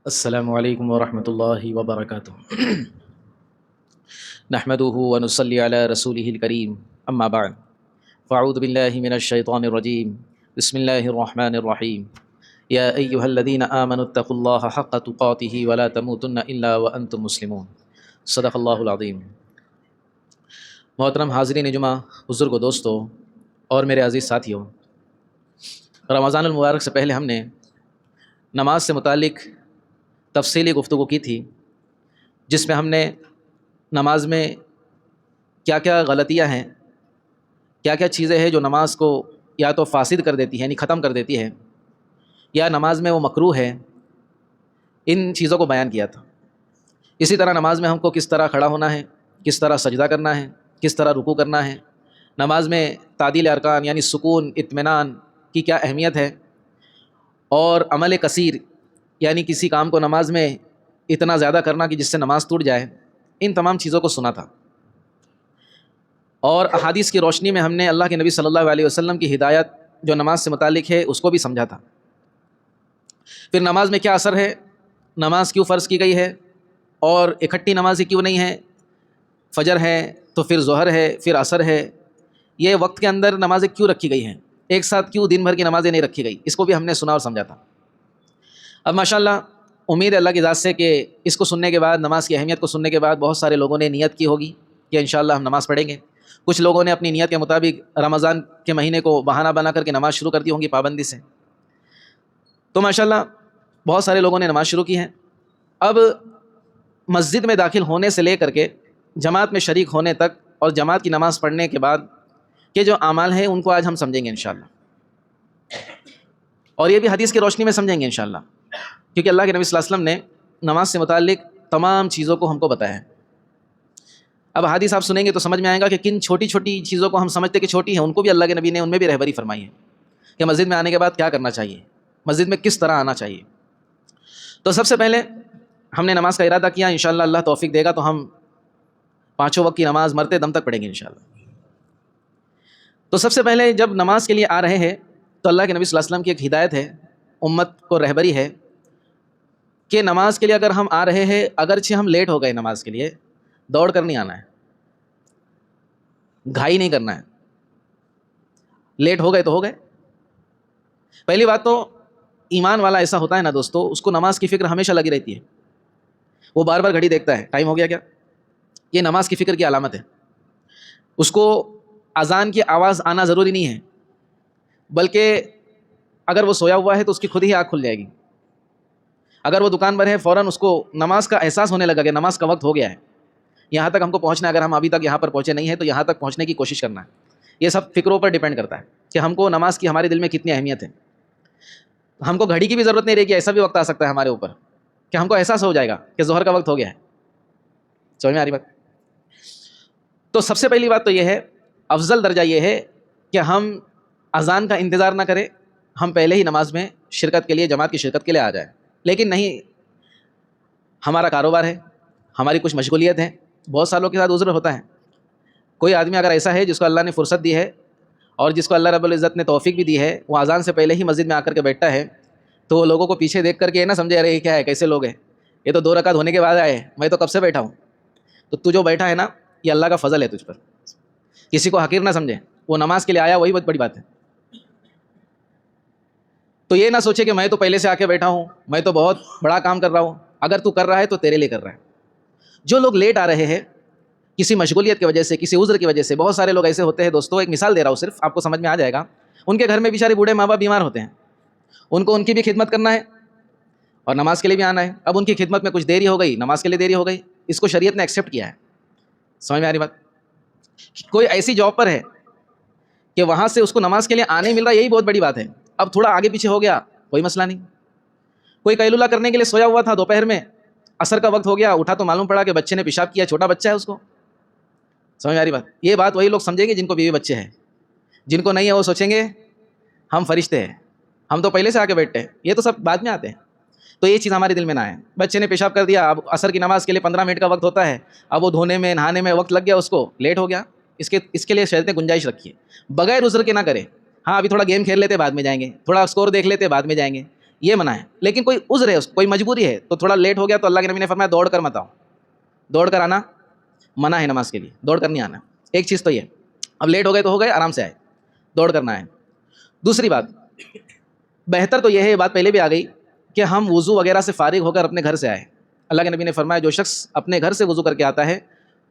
السلام علیکم ورحمۃ اللہ وبرکاتہ نحمده ونصلی علی رسوله الکریم اما بعد فاعوذ باللہ من الشیطان الرجیم بسم اللہ الرحمن الرحیم یا ایہا الذین آمنوا اتقوا اللہ حق تقاته ولا تموتن الا وانتم مسلمون صدق اللہ العظیم۔ محترم حاضرین جمعہ، بزرگ و دوستو اور میرے عزیز ساتھیوں، رمضان المبارک سے پہلے ہم نے نماز سے متعلق تفصیلی گفتگو کی تھی، جس میں ہم نے نماز میں کیا کیا غلطیاں ہیں، کیا کیا چیزیں ہیں جو نماز کو یا تو فاسد کر دیتی ہے، یعنی ختم کر دیتی ہے، یا نماز میں وہ مکروہ ہے، ان چیزوں کو بیان کیا تھا۔ اسی طرح نماز میں ہم کو کس طرح کھڑا ہونا ہے، کس طرح سجدہ کرنا ہے، کس طرح رکوع کرنا ہے، نماز میں تعدیل ارکان یعنی سکون اطمینان کی کیا اہمیت ہے، اور عمل کثیر یعنی کسی کام کو نماز میں اتنا زیادہ کرنا کہ جس سے نماز ٹوٹ جائے، ان تمام چیزوں کو سنا تھا۔ اور احادیث کی روشنی میں ہم نے اللہ کے نبی صلی اللہ علیہ وسلم کی ہدایت جو نماز سے متعلق ہے اس کو بھی سمجھا تھا۔ پھر نماز میں کیا اثر ہے، نماز کیوں فرض کی گئی ہے، اور اکٹھی نمازیں کیوں نہیں ہیں، فجر ہے تو پھر ظہر ہے، پھر عصر ہے، یہ وقت کے اندر نمازیں کیوں رکھی گئی ہیں، ایک ساتھ کیوں دن بھر کی نمازیں نہیں رکھی گئی، اس کو بھی ہم نے سنا اور سمجھا تھا۔ اب ماشاءاللہ امید ہے اللہ کی ذات سے کہ اس کو سننے کے بعد، نماز کی اہمیت کو سننے کے بعد، بہت سارے لوگوں نے نیت کی ہوگی کہ انشاءاللہ ہم نماز پڑھیں گے۔ کچھ لوگوں نے اپنی نیت کے مطابق رمضان کے مہینے کو بہانہ بنا کر کے نماز شروع کر دی ہوں گی پابندی سے۔ تو ماشاءاللہ بہت سارے لوگوں نے نماز شروع کی ہے۔ اب مسجد میں داخل ہونے سے لے کر کے جماعت میں شریک ہونے تک اور جماعت کی نماز پڑھنے کے بعد کے جو اعمال ہیں ان کو آج ہم سمجھیں گے انشاءاللہ، اور یہ بھی حدیث کی روشنی میں سمجھیں گے انشاءاللہ، کیونکہ اللہ کے نبی صلی اللہ علیہ وسلم نے نماز سے متعلق تمام چیزوں کو ہم کو بتایا ہے۔ اب حدیث آپ سنیں گے تو سمجھ میں آئے گا کہ کن چھوٹی چھوٹی چیزوں کو ہم سمجھتے کہ چھوٹی ہیں، ان کو بھی اللہ کے نبی نے ان میں بھی رہبری فرمائی ہے کہ مسجد میں آنے کے بعد کیا کرنا چاہیے، مسجد میں کس طرح آنا چاہیے۔ تو سب سے پہلے ہم نے نماز کا ارادہ کیا، انشاءاللہ اللہ توفیق دے گا تو ہم پانچوں وقت کی نماز مرتے دم تک پڑھیں گے انشاءاللہ۔ تو سب سے پہلے جب نماز کے لیے آ رہے ہیں تو اللہ کے نبی صلی اللہ علیہ وسلم کی ایک ہدایت ہے، امت کو رہبری ہے کہ نماز کے لیے اگر ہم آ رہے ہیں، اگرچہ ہم لیٹ ہو گئے نماز کے لیے، دوڑ کر نہیں آنا ہے، گھائی نہیں کرنا ہے، لیٹ ہو گئے تو ہو گئے۔ پہلی بات تو ایمان والا ایسا ہوتا ہے نا دوستو، اس کو نماز کی فکر ہمیشہ لگی رہتی ہے، وہ بار بار گھڑی دیکھتا ہے ٹائم ہو گیا کیا، یہ نماز کی فکر کی علامت ہے۔ اس کو اذان کی آواز آنا ضروری نہیں ہے، بلکہ اگر وہ سویا ہوا ہے تو اس کی خود ہی آنکھ کھل جائے گی۔ اگر وہ دکان پر ہے فوراً اس کو نماز کا احساس ہونے لگا کہ نماز کا وقت ہو گیا ہے، یہاں تک ہم کو پہنچنا ہے، اگر ہم ابھی تک یہاں پر پہنچے نہیں ہیں تو یہاں تک پہنچنے کی کوشش کرنا ہے۔ یہ سب فکروں پر ڈیپینڈ کرتا ہے کہ ہم کو نماز کی ہمارے دل میں کتنی اہمیت ہے۔ ہم کو گھڑی کی بھی ضرورت نہیں رہے گی، ایسا بھی وقت آ سکتا ہے ہمارے اوپر کہ ہم کو احساس ہو جائے گا کہ ظہر کا وقت ہو گیا ہے۔ سمجھ میں آ رہی بات؟ تو سب سے پہلی بات تو یہ ہے، افضل درجہ یہ ہے کہ ہم اذان کا انتظار نہ کریں، ہم پہلے ہی نماز میں شرکت کے لیے، جماعت کی شرکت کے لیے آ جائیں۔ لیکن نہیں، ہمارا کاروبار ہے، ہماری کچھ مشغولیت ہے، بہت سالوں کے ساتھ عذر ہوتا ہے۔ کوئی آدمی اگر ایسا ہے جس کو اللہ نے فرصت دی ہے اور جس کو اللہ رب العزت نے توفیق بھی دی ہے، وہ اذان سے پہلے ہی مسجد میں آ کر کے بیٹھتا ہے، تو وہ لوگوں کو پیچھے دیکھ کر کے یہ نہ سمجھے ارے یہ کیا ہے، کیسے لوگ ہیں، یہ تو 2 رکعت ہونے کے بعد آئے، میں تو کب سے بیٹھا ہوں۔ تو تو جو بیٹھا ہے نا، یہ اللہ کا فضل ہے تجھ پر، کسی کو حقیر نہ سمجھے، وہ نماز کے لیے آیا وہی بہت بڑی بات ہے۔ تو یہ نہ سوچے کہ میں تو پہلے سے آ کے بیٹھا ہوں، میں تو بہت بڑا کام کر رہا ہوں۔ اگر تو کر رہا ہے تو تیرے لیے کر رہا ہے۔ جو لوگ لیٹ آ رہے ہیں کسی مشغولیت کی وجہ سے، کسی عذر کی وجہ سے، بہت سارے لوگ ایسے ہوتے ہیں دوستو، ایک مثال دے رہا ہوں صرف، آپ کو سمجھ میں آ جائے گا۔ ان کے گھر میں بیچارے بوڑھے ماں باپ بیمار ہوتے ہیں، ان کو ان کی بھی خدمت کرنا ہے اور نماز کے لیے بھی آنا ہے۔ اب ان کی خدمت میں کچھ دیری ہو گئی، نماز کے لیے دیری ہو گئی، اس کو شریعت نے ایکسیپٹ کیا ہے۔ سمجھ میں آ رہی بات؟ کوئی ایسی جاب پر ہے کہ وہاں سے اس کو نماز کے لیے آنے مل رہا ہے، یہی بہت بڑی بات ہے۔ اب تھوڑا آگے پیچھے ہو گیا کوئی مسئلہ نہیں۔ کوئی قیلولہ کرنے کے لیے سویا ہوا تھا دوپہر میں، عصر کا وقت ہو گیا، اٹھا تو معلوم پڑا کہ بچے نے پیشاب کیا، چھوٹا بچہ ہے اس کو۔ سمجھ میں آ رہی بات؟ یہ بات وہی لوگ سمجھیں گے جن کو بیوی بچے ہیں، جن کو نہیں ہے وہ سوچیں گے ہم فرشتے ہیں، ہم تو پہلے سے آ کے بیٹھتے ہیں، یہ تو سب بعد میں آتے ہیں۔ تو یہ چیز ہمارے دل میں نہ آئے۔ بچے نے پیشاب کر دیا، اب عصر کی نماز کے لیے 15 منٹ کا وقت ہوتا ہے، اب وہ دھونے میں نہانے میں وقت لگ گیا، اس کو لیٹ ہو گیا، اس کے لیے شریعت نے گنجائش رکھی ہے، بغیر عذر کے نہ کرے۔ ہاں ابھی تھوڑا گیم کھیل لیتے بعد میں جائیں گے، تھوڑا اسکور دیکھ لیتے بعد میں جائیں گے، یہ منع ہے. لیکن کوئی عذر ہے, کوئی مجبوری ہے تو تھوڑا لیٹ ہو گیا تو اللہ کے نبی نے فرمایا دوڑ کر مت آؤ, دوڑ کر آنا منع ہے نماز کے لیے, دوڑ کر نہیں آنا. ایک چیز تو یہ, اب لیٹ ہو گئے تو ہو گئے, آرام سے آئے, دوڑ کرنا ہے. دوسری بات, بہتر تو یہ ہے, یہ بات پہلے بھی آ گئی کہ ہم وضو وغیرہ سے فارغ ہو کر اپنے گھر سے آئیں. اللہ کے نبی نے فرمایا جو شخص اپنے گھر سے وضو کر کے آتا ہے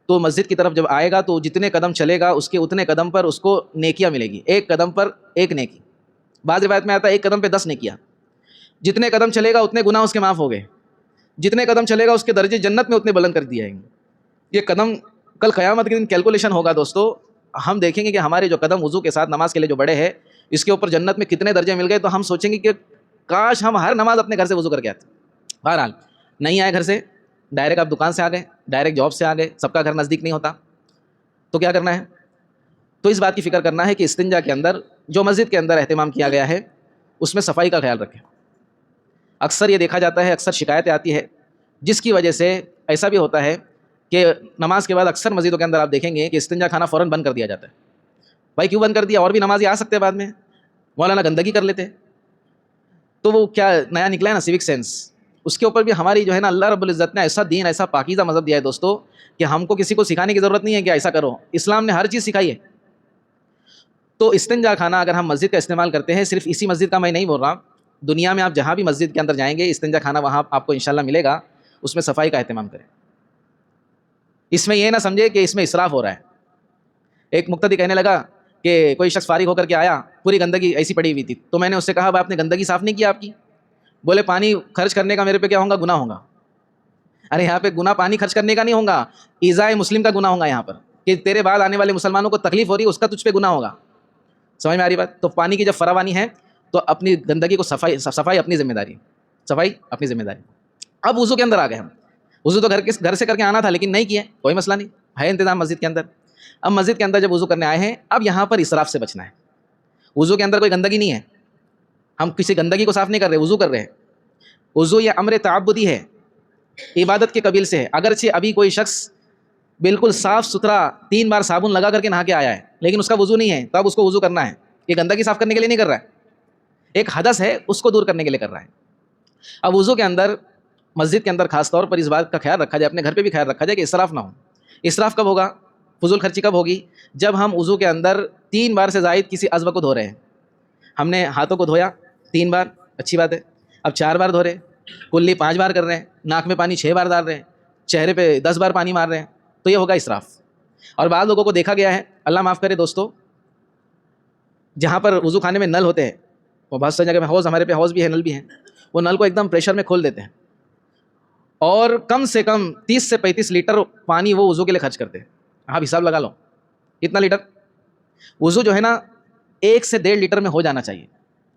تو مسجد کی طرف جب آئے گا تو جتنے قدم چلے گا اس کے اتنے قدم پر اس کو نیکیاں ملے گی, ایک قدم پر ایک نیکی. بعض روایت میں آتا ہے ایک قدم پہ 10 نیکیاں. جتنے قدم چلے گا اتنے گناہ اس کے معاف ہو گئے, جتنے قدم چلے گا اس کے درجے جنت میں اتنے بلند کر دیے جائیں گے. یہ قدم کل قیامت کے دن کیلکولیشن ہوگا دوستو, ہم دیکھیں گے کہ ہمارے جو قدم وضو کے ساتھ نماز کے لیے جو بڑے ہیں اس کے اوپر جنت میں کتنے درجے مل گئے, تو ہم سوچیں گے کہ کاش ہم ہر نماز اپنے گھر سے وضو کر کے آتے. بہرحال نہیں آئے گھر سے, ڈائریکٹ آپ دکان سے آ گئے, ڈائریکٹ جاب سے آ گئے, سب کا گھر نزدیک نہیں ہوتا, تو کیا کرنا ہے؟ تو اس بات کی فکر کرنا ہے کہ استنجا کے اندر جو مسجد کے اندر اہتمام کیا گیا ہے اس میں صفائی کا خیال رکھیں. اکثر یہ دیکھا جاتا ہے, اکثر شکایتیں آتی ہے جس کی وجہ سے ایسا بھی ہوتا ہے کہ نماز کے بعد اکثر مسجدوں کے اندر آپ دیکھیں گے کہ استنجا کھانا فوراً بند کر دیا جاتا ہے. بھائی کیوں بند کر دیا؟ اور بھی نمازی آ سکتے ہیں بعد میں, مولانا گندگی کر لیتے. تو وہ کیا نیا نکلا ہے نا, سیوک سینس, اس کے اوپر بھی ہماری جو ہے نا اللہ رب العزت نے ایسا دین, ایسا پاکیزہ مذہب دیا ہے دوستو کہ ہم کو کسی کو سکھانے کی ضرورت نہیں ہے کہ ایسا کرو, اسلام نے ہر چیز سکھائی ہے. تو استنجا کھانا اگر ہم مسجد کا استعمال کرتے ہیں, صرف اسی مسجد کا میں نہیں بول رہا, دنیا میں آپ جہاں بھی مسجد کے اندر جائیں گے استنجا کھانا وہاں آپ کو انشاءاللہ ملے گا, اس میں صفائی کا اہتمام کریں. اس میں یہ نہ سمجھے کہ اس میں اسراف ہو رہا ہے. ایک مقتدی کہنے لگا کہ کوئی شخص فارغ ہو کر کے آیا, پوری گندگی ایسی پڑی ہوئی تھی, تو میں نے اس سے کہا آپ نے گندگی صاف نہیں کیا آپ کی؟ بولے پانی خرچ کرنے کا میرے پہ کیا ہوگا, گناہ ہوگا. ارے یہاں پہ گناہ پانی خرچ کرنے کا نہیں ہوگا, ایذائے مسلم کا گناہ ہوگا یہاں پر, کہ تیرے بعد آنے والے مسلمانوں کو تکلیف ہو رہی ہے اس کا تجھ پہ گناہ ہوگا. سمجھ میں آ رہی بات؟ تو پانی کی جب فراوانی ہے تو اپنی گندگی کو صفائی اپنی ذمہ داری, صفائی اپنی ذمہ داری. اب وضو کے اندر آ گئے ہم, وضو تو گھر سے کر کے آنا تھا لیکن نہیں کیا, کوئی مسئلہ نہیں ہے, انتظام مسجد کے اندر. اب مسجد کے اندر جب وضو کرنے آئے ہیں, اب یہاں پر اسراف سے بچنا ہے. وضو کے اندر کوئی گندگی نہیں ہے, ہم کسی گندگی کو صاف نہیں کر رہے, وضو کر رہے ہیں. وضو یہ امر تعبدی ہے, عبادت کے قبیل سے ہے. اگرچہ ابھی کوئی شخص بالکل صاف ستھرا 3 بار صابن لگا کر کے نہا کے آیا ہے لیکن اس کا وضو نہیں ہے, تو اب اس کو وضو کرنا ہے. یہ گندگی صاف کرنے کے لیے نہیں کر رہا ہے, ایک حدث ہے اس کو دور کرنے کے لیے کر رہا ہے. اب وضو کے اندر مسجد کے اندر خاص طور پر اس بات کا خیال رکھا جائے, اپنے گھر پہ بھی خیال رکھا جائے کہ اسراف نہ ہو. اسراف کب ہوگا, فضول خرچی کب ہوگی؟ جب ہم وضو کے اندر 3 بار سے زائد کسی عضو کو دھو رہے ہیں. ہم نے ہاتھوں کو دھویا 3 بار, اچھی بات ہے, اب 4 بار دھو رہے ہیں, کلی 5 بار کر رہے ہیں, ناک میں پانی 6 بار ڈال رہے ہیں, چہرے پہ 10 بار پانی مار رہے ہیں, تو یہ ہوگا اسراف. اور بعض لوگوں کو دیکھا گیا ہے, اللہ معاف کرے دوستو, جہاں پر وضو خانے میں نل ہوتے ہیں, وہ بہت سی جگہ میں حوض, ہمارے پہ حوض بھی ہے, نل بھی ہیں, وہ نل کو ایک دم پریشر میں کھول دیتے ہیں اور کم سے کم 30 سے 35 لیٹر پانی وہ وضو کے لیے خرچ کرتے ہیں. آپ حساب لگا لو کتنا لیٹر. وضو جو ہے نا 1 سے 1.5 لیٹر میں ہو جانا چاہیے.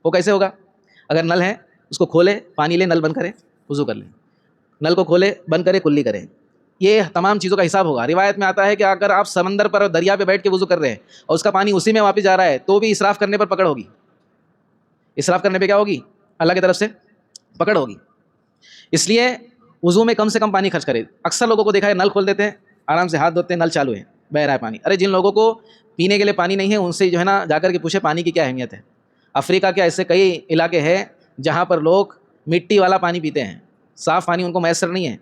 وہ کیسے ہوگا؟ اگر نل ہے اس کو کھولے, پانی لے, نل بند کرے, وضو کر لیں, نل کو کھولے, بند کرے, کلی کرے, یہ تمام چیزوں کا حساب ہوگا. روایت میں آتا ہے کہ اگر آپ سمندر پر اور دریا پہ بیٹھ کے وضو کر رہے ہیں اور اس کا پانی اسی میں واپس جا رہا ہے تو بھی اسراف کرنے پر پکڑ ہوگی. اسراف کرنے پہ کیا ہوگی؟ اللہ کی طرف سے پکڑ ہوگی. اس لیے وضو میں کم سے کم پانی خرچ کرے. اکثر لوگوں کو دیکھا ہے نل کھول دیتے ہیں, آرام سے ہاتھ دھوتے ہیں, نل چالو ہے, بہہ رہا ہے پانی. ارے جن لوگوں کو پینے کے لیے پانی نہیں ہے ان سے جو ہے نا جا کر کے پوچھے پانی کی کیا اہمیت ہے. افریقہ کے ایسے کئی علاقے ہیں جہاں پر لوگ مٹی والا پانی پیتے ہیں, صاف پانی ان کو میسر نہیں ہے.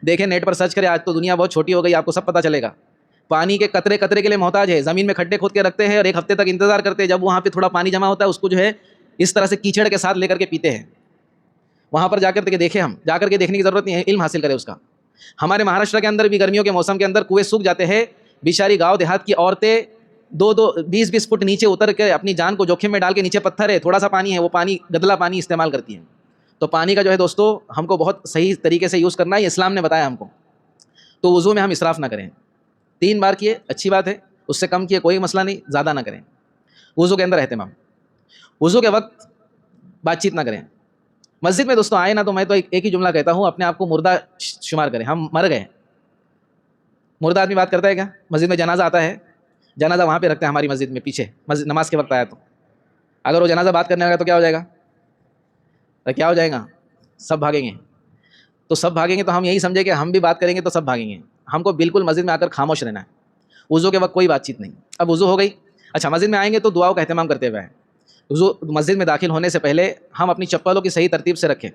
دیکھیں نیٹ پر سرچ کرے, آج تو دنیا بہت چھوٹی ہو گئی, آپ کو سب پتہ چلے گا. پانی کے قطرے قطرے کے لیے محتاج ہے, زمین میں کھڈے کھود کے رکھتے ہیں اور 1 ہفتے تک انتظار کرتے ہیں, جب وہاں پہ تھوڑا پانی جمع ہوتا ہے اس کو جو ہے اس طرح سے کیچڑ کے ساتھ لے کر کے پیتے ہیں. وہاں پر جا کر کے دیکھیں, ہم جا کر کے دیکھنے کی ضرورت نہیں ہے, علم حاصل کرے اس کا. ہمارے مہاراشٹر کے اندر بھی گرمیوں کے موسم کے اندر کنویں سوکھ جاتے ہیں, بیچاری گاؤں دیہات کی عورتیں 20 فٹ نیچے اتر کے اپنی جان کو جوخم میں ڈال کے, نیچے پتھر ہے, تھوڑا سا پانی ہے, وہ پانی گدلا پانی استعمال کرتی ہیں. تو پانی کا جو ہے دوستو ہم کو بہت صحیح طریقے سے یوز کرنا ہے, یہ اسلام نے بتایا ہم کو. تو وضو میں ہم اسراف نہ کریں. 3 بار کیے اچھی بات ہے, اس سے کم کیے کوئی مسئلہ نہیں, زیادہ نہ کریں. وضو کے اندر اہتمام, وضو کے وقت بات چیت نہ کریں. مسجد میں دوستوں آئے نا تو میں تو ایک ہی جملہ کہتا ہوں, اپنے آپ کو مردہ شمار کریں. ہم مر گئے. مردہ آدمی بات کرتا ہے کیا؟ مسجد میں جنازہ آتا ہے, جنازہ وہاں پہ رکھتے ہیں ہماری مسجد میں پیچھے, نماز کے وقت آیا تو اگر وہ جنازہ بات کرنے لگا تو کیا ہو جائے گا؟ کیا ہو جائے گا؟ سب بھاگیں گے. تو سب بھاگیں گے تو ہم یہی سمجھے کہ ہم بھی بات کریں گے تو سب بھاگیں گے. ہم کو بالکل مسجد میں آ کر خاموش رہنا ہے. وضو کے وقت کوئی بات چیت نہیں. اب وضو ہو گئی, اچھا مسجد میں آئیں گے تو دعاؤں کا اہتمام کرتے ہوئے آئیں. مسجد میں داخل ہونے سے پہلے ہم اپنی چپلوں کی صحیح ترتیب سے رکھیں.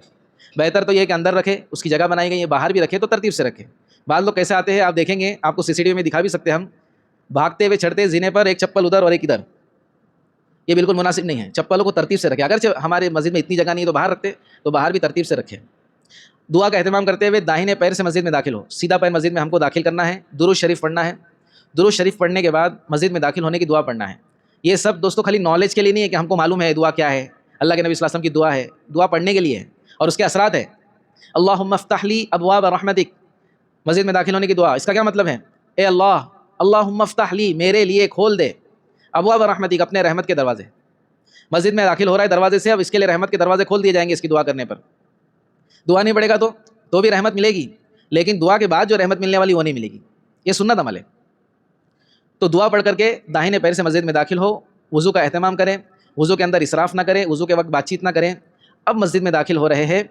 بہتر تو یہ کہ اندر رکھیں, اس کی جگہ بنائی گئی ہے, باہر بھی رکھیں تو ترتیب سے رکھیں. بعض لوگ کیسے آتے ہیں آپ دیکھیں گے, آپ کو CCTV میں دکھا بھی سکتے ہیں ہم, بھاگتے ہوئے چڑھتے زینے پر, ایک چپل ادھر اور ایک ادھر. یہ بالکل مناسب نہیں ہے. چپلوں کو ترتیب سے رکھیں. اگرچہ ہمارے مسجد میں اتنی جگہ نہیں ہے تو باہر رکھتے, تو باہر بھی ترتیب سے رکھیں. دعا کا اہتمام کرتے ہوئے داہنے پیر سے مسجد میں داخل ہو. سیدھا پیر مسجد میں ہم کو داخل کرنا ہے. درود شریف پڑھنا ہے. درود شریف پڑھنے کے بعد مسجد میں داخل ہونے کی دعا پڑھنا ہے. یہ سب دوستوں خالی نالج کے لیے نہیں ہے کہ ہم کو معلوم ہے دعا کیا ہے. اللہ کے نبی صلی اللہ علیہ وسلم کی دعا ہے, دعا پڑھنے کے لیے ہے اور اس کے اثرات ہے. اللہم افتح لی ابواب رحمتک, مسجد میں داخل ہونے کی دعا. اس کا کیا مطلب ہے؟ اے اللہ, اللہم افتح لی, میرے لیے کھول دے, ابواب رحمتک, اپنے رحمت کے دروازے. مسجد میں داخل ہو رہا ہے دروازے سے, اب اس کے لیے رحمت کے دروازے کھول دیے جائیں گے اس کی دعا کرنے پر. دعا نہیں پڑے گا تو بھی رحمت ملے گی, لیکن دعا کے بعد جو رحمت ملنے والی وہ نہیں ملے گی. یہ سنت عمل ہے. تو دعا پڑھ کر کے داہنے پیر سے مسجد میں داخل ہو. وضو کا اہتمام کریں, وضو کے اندر اسراف نہ کریں, وضو کے وقت بات چیت نہ کریں. اب مسجد میں داخل ہو رہے ہیں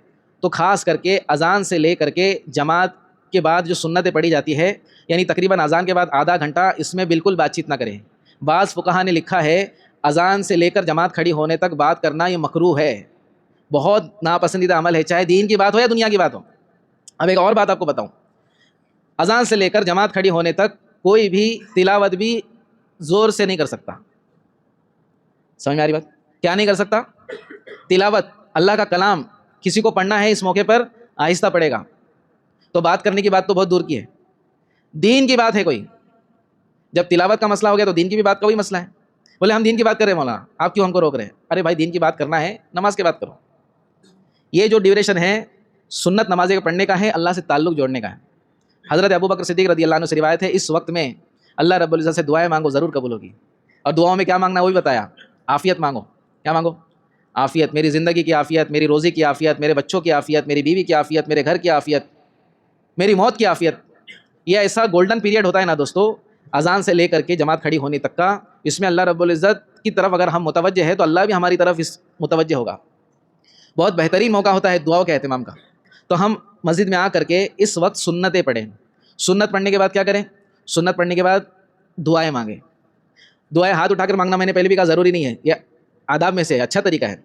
تو خاص کر کے اذان سے لے کر کے جماعت کے بعد جو سنتیں پڑھی جاتی ہے, یعنی تقریباً اذان کے بعد آدھا گھنٹہ, اس میں بالکل بات چیت نہ کریں. بعض فقہا نے لکھا ہے اذان سے لے کر جماعت کھڑی ہونے تک بات کرنا یہ مکروہ ہے, بہت ناپسندیدہ عمل ہے, چاہے دین کی بات ہو یا دنیا کی بات ہو. اب ایک اور بات آپ کو بتاؤں, اذان سے لے کر جماعت کھڑی ہونے تک کوئی بھی تلاوت بھی زور سے نہیں کر سکتا. سمجھ میں آ رہی بات؟ کیا نہیں کر سکتا؟ تلاوت, اللہ کا کلام کسی کو پڑھنا ہے اس موقع پر آہستہ پڑھے گا. تو بات کرنے کی بات تو بہت دور کی ہے, دین کی بات ہے کوئی. جب تلاوت کا مسئلہ ہو گیا تو دین کی بھی بات کا وہی مسئلہ ہے. بولے ہم دین کی بات کر رہے ہیں مولانا, آپ کیوں ہم کو روک رہے ہیں؟ ارے بھائی دین کی بات کرنا ہے, نماز کی بات کرو. یہ جو ڈیوریشن ہے سنت نماز کے پڑھنے کا ہے, اللہ سے تعلق جوڑنے کا ہے. حضرت ابوبکر صدیق رضی اللہ عنہ سے روایت ہے, اس وقت میں اللہ رب العزت سے دعائیں مانگو ضرور قبول ہوگی. اور دعاؤں میں کیا مانگنا وہ بھی بتایا, عافیت مانگو. کیا مانگو؟ عافیت, میری زندگی کی عافیت, میری روزی کی عافیت, میرے بچوں کی عافیت, میری بیوی کی عافیت, میرے گھر کی عافیت, میری موت کی عافیت. یہ ایسا گولڈن پیریڈ ہوتا ہے نا دوستو, اذان سے لے کر کے جماعت کھڑی ہونے تک کا. اس میں اللہ رب العزت کی طرف اگر ہم متوجہ ہے تو اللہ بھی ہماری طرف اس متوجہ ہوگا. بہت بہترین موقع ہوتا ہے دعاؤں کے اہتمام کا. تو ہم مسجد میں آ کر کے اس وقت سنتیں پڑھیں. سنت پڑھنے کے بعد کیا کریں؟ سنت پڑھنے کے بعد دعائیں مانگیں. دعائیں ہاتھ اٹھا کر مانگنا میں نے پہلے بھی کہا ضروری نہیں ہے, یہ آداب میں سے اچھا طریقہ ہے.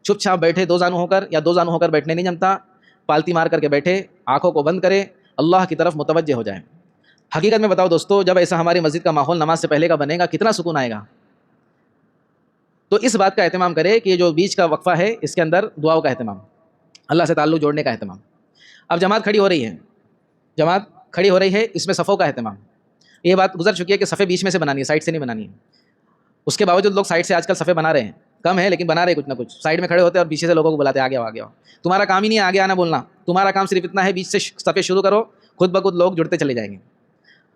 چپ چھاپ بیٹھے دو زانو ہو کر, یا دو زانو ہو کر بیٹھنے نہیں جمتا, پالتی مار کر کے بیٹھے, آنکھوں کو بند کرے, اللہ کی طرف متوجہ ہو جائیں. حقیقت میں بتاؤ دوستو, جب ایسا ہماری مسجد کا ماحول نماز سے پہلے کا بنے گا کتنا سکون آئے گا. تو اس بات کا اہتمام کرے کہ یہ جو بیچ کا وقفہ ہے اس کے اندر دعاؤں کا اہتمام, اللہ سے تعلق جوڑنے کا اہتمام. اب جماعت کھڑی ہو رہی ہے, جماعت کھڑی ہو رہی ہے, اس میں صفوں کا اہتمام. یہ بات گزر چکی ہے کہ صفیں بیچ میں سے بنانی ہے, سائڈ سے نہیں بنانی ہے. اس کے باوجود لوگ سائڈ سے آج کل صفیں بنا رہے ہیں, کم ہے لیکن بنا رہے کچھ نہ کچھ. سائڈ میں کھڑے ہوتے ہیں اور پیچھے سے لوگوں کو بلاتے آگے آؤ آگے آؤ. تمہارا کام ہی نہیں ہے آگے آنا بولنا, تمہارا کام صرف اتنا ہے بیچ سے صفیں شروع کرو, خود بخود لوگ جڑتے چلے جائیں گے.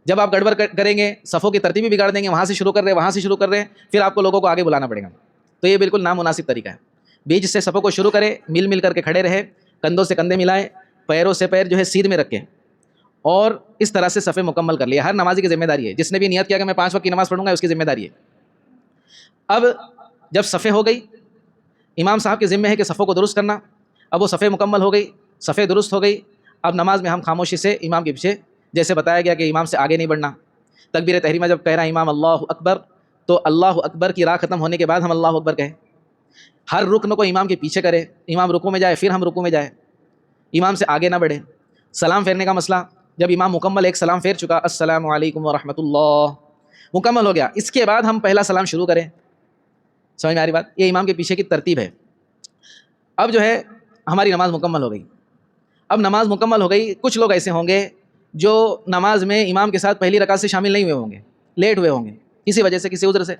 جب آپ گڑبڑ کریں گے صفوں کی ترتیب بھی بگاڑ دیں گے, وہاں سے شروع کر رہے وہاں سے شروع کر رہے, پھر آپ کو لوگوں کو آگے بلانا پڑے گا. تو یہ بالکل نامناسب طریقہ ہے. بیچ سے صفوں کو شروع کرے, مل مل کر کے کھڑے رہے, کندھوں سے کندھے ملائے, پیروں سے پیر جو ہے سیدھ میں رکھے, اور اس طرح سے صفیں مکمل کر لیے. ہر نمازی کی ذمہ داری ہے, جس نے بھی نیت کیا کہ میں 5 وقت کی نماز پڑھوں گا اس کی ذمہ داری ہے. اب جب صفیں ہو گئی, امام صاحب کے ذمہ ہے کہ صفوں کو درست کرنا. اب وہ صفیں مکمل ہو گئی, صفیں درست ہو گئی. اب نماز میں ہم خاموشی سے امام کے پیچھے, جیسے بتایا گیا کہ امام سے آگے نہیں بڑھنا. تکبیر تحریمہ جب کہہ رہا امام اللہ اکبر, تو اللہ اکبر کی راہ ختم ہونے کے بعد ہم اللہ اکبر کہیں. ہر رکن کو امام کے پیچھے کرے, امام رکوع میں جائے پھر ہم رکوع میں جائیں, امام سے آگے نہ بڑھے. سلام پھیرنے کا مسئلہ, جب امام مکمل ایک سلام پھیر چکا, السلام علیکم ورحمۃ اللہ, مکمل ہو گیا, اس کے بعد ہم پہلا سلام شروع کریں. سمجھ میں آ رہی بات؟ یہ امام کے پیچھے کی ترتیب ہے. اب جو ہے ہماری نماز مکمل ہو گئی. اب نماز مکمل ہو گئی, کچھ لوگ ایسے ہوں گے جو نماز میں امام کے ساتھ پہلی رکعت سے شامل نہیں ہوئے ہوں گے, لیٹ ہوئے ہوں گے کسی وجہ سے, کسی عذر سے.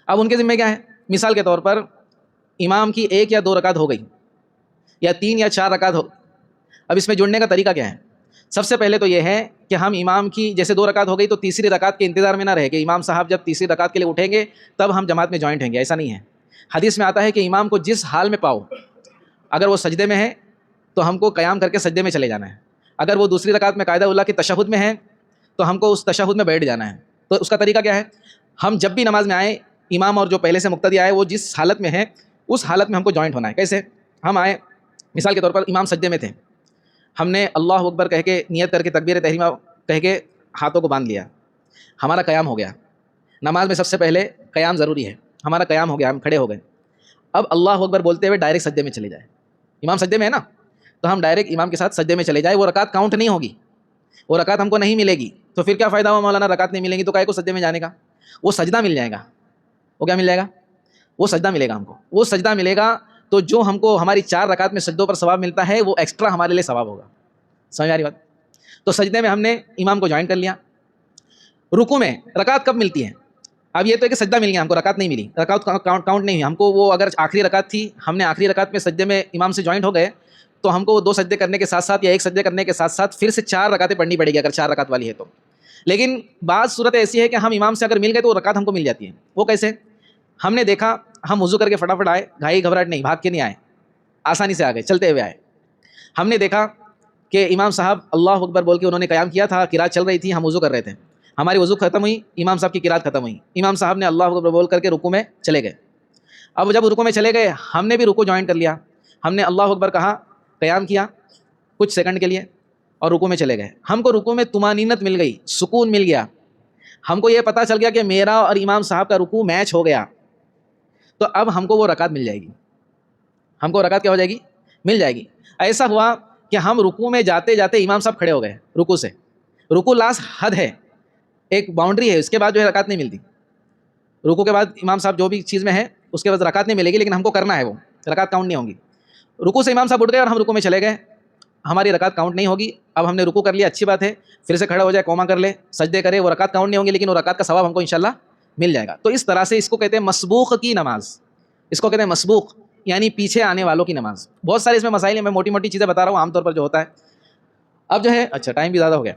اب ان کے ذمہ کیا ہے؟ مثال کے طور پر امام کی 1 یا 2 رکعت ہو گئی, یا 3 یا 4 رکعت ہو. اب اس میں جڑنے کا طریقہ کیا ہے؟ سب سے پہلے تو یہ ہے کہ ہم امام کی جیسے 2 رکعت ہو گئی تو تیسری رکعت کے انتظار میں نہ رہے کہ امام صاحب جب تیسری رکعت کے لیے اٹھیں گے تب ہم جماعت میں جوائنٹ ہوں گے. ایسا نہیں ہے. حدیث میں آتا ہے کہ امام کو جس حال میں پاؤ, اگر وہ سجدے میں ہے تو ہم کو قیام کر کے سجدے میں چلے جانا ہے. اگر وہ دوسری رکعت میں قاعدہ اللہ کی تشہد میں ہے تو ہم کو اس تشہد میں بیٹھ جانا ہے. تو اس کا طریقہ کیا ہے؟ ہم جب بھی نماز میں آئیں, امام اور جو پہلے سے مقتدی آئے وہ جس حالت میں ہے اس حالت میں ہم کو جوائنٹ ہونا ہے. کیسے؟ ہم آئے, مثال کے طور پر امام سجدے میں تھے, ہم نے اللہ اکبر کہہ کے نیت کر کے تکبیر تحریمہ کہہ کے ہاتھوں کو باندھ لیا, ہمارا قیام ہو گیا. نماز میں سب سے پہلے قیام ضروری ہے. ہمارا قیام ہو گیا, ہم کھڑے ہو گئے, اب اللہ اکبر بولتے ہوئے ڈائریکٹ سجدے میں چلے جائے. امام سجدے میں ہے نا, تو ہم ڈائریکٹ امام کے ساتھ سجدے میں چلے جائے. وہ رکعت کاؤنٹ نہیں ہوگی, وہ رکعت ہم کو نہیں ملے گی. تو پھر کیا فائدہ ہوا مولانا, رکعت نہیں ملیں گی تو کائے کو سجدے میں جانے کا. وہ سجدہ مل جائے گا. وہ کیا مل جائے گا, وہ سجدہ ملے گا ہم کو. وہ سجدہ ملے گا تو جو ہم کو ہماری 4 رکعت میں سجدوں پر ثواب ملتا ہے وہ ایکسٹرا ہمارے لیے ثواب ہوگا. سمجھ آ رہی بات؟ تو سجدے میں ہم نے امام کو جوائن کر لیا. رکوع میں رکعت کب ملتی ہے؟ اب یہ تو ہے کہ سجدہ مل گیا, ہم کو رکعت نہیں ملی, رکعت کاؤنٹ نہیں ہوئی ہم کو. وہ اگر آخری رکعت تھی, ہم نے آخری رکعت میں سجدے میں امام سے جوائنٹ ہو گئے, تو ہم کو 2 سجدے کرنے کے ساتھ ساتھ یا 1 سجدے کرنے کے ساتھ ساتھ پھر سے 4 رکعتیں پڑھنی پڑے گی اگر 4 رکعت والی ہے تو. لیکن بعض صورت ایسی ہے کہ ہم امام سے اگر مل گئے تو وہ رکعت ہم کو مل جاتی ہے. وہ کیسے؟ ہم نے دیکھا, ہم وضو کر کے فٹافٹ آئے, گھائی گھبراہٹ نہیں, بھاگ کے نہیں آئے, آسانی سے آ گئے, چلتے ہوئے آئے. ہم نے دیکھا کہ امام صاحب اللہ اکبر بول کے انہوں نے قیام کیا تھا, قرات چل رہی تھی, ہم وضو کر رہے تھے, ہماری وضو ختم ہوئی, امام صاحب کی قرات ختم ہوئی, امام صاحب نے اللہ اکبر بول کر کے رکوع میں چلے گئے. اب جب رکوع میں چلے گئے, ہم نے بھی رکوع جوائن کر لیا, ہم نے اللہ اکبر کہا, قیام کیا کچھ سیکنڈ کے لیے اور رکوع میں چلے گئے. ہم کو رکوع میں طمانینت مل گئی, سکون مل گیا, ہم کو یہ پتہ چل گیا کہ میرا اور امام صاحب کا رکوع میچ ہو گیا. تو اب ہم کو وہ رکعت مل جائے گی, ہم کو رکعت کیا ہو جائے گی, مل جائے گی. ایسا ہوا کہ ہم رکوع میں جاتے جاتے امام صاحب کھڑے ہو گئے رکوع سے, رکوع لاسٹ حد ہے, ایک باؤنڈری ہے, اس کے بعد جو ہے رکعت نہیں ملتی. رکوع کے بعد امام صاحب جو بھی چیز میں ہے اس کے بعد رکعت نہیں ملے گی, لیکن ہم کو کرنا ہے, وہ رکعت کاؤنٹ نہیں ہوں گی. رکوع سے امام صاحب اٹھ گئے اور ہم رکوع میں چلے گئے, ہماری رکعت کاؤنٹ نہیں ہوگی. اب ہم نے رکوع کر لیا, اچھی بات ہے, پھر سے کھڑا ہو جائے, قوما کر لے, سجدے کرے, وہ رکعت کاؤنٹ نہیں ہوں گی, لیکن وہ رکعت کا ثواب ہم کو انشاءاللہ مل جائے گا. تو اس طرح سے اس کو کہتے ہیں مسبوق کی نماز, اس کو کہتے ہیں مسبوق یعنی پیچھے آنے والوں کی نماز. بہت سارے اس میں مسائل ہیں, میں موٹی موٹی چیزیں بتا رہا ہوں عام طور پر جو ہوتا ہے. اب جو ہے اچھا ٹائم بھی زیادہ ہو گیا,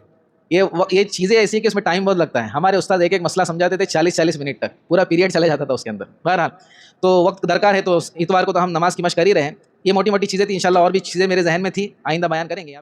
یہ چیزیں ایسی ہیں کہ اس میں ٹائم بہت لگتا ہے. ہمارے استاد ایک مسئلہ سمجھاتے تھے 40 منٹ تک, پورا پیریڈ چلے جاتا تھا اس کے اندر. بہرحال تو وقت درکار ہے, تو اتوار کو تو ہم نماز کی مشق کر ہی رہے ہیں. یہ موٹی موٹی چیزیں تھیں, انشاءاللہ اور بھی چیزیں میرے ذہن میں تھی, آئندہ بیان کریں گے.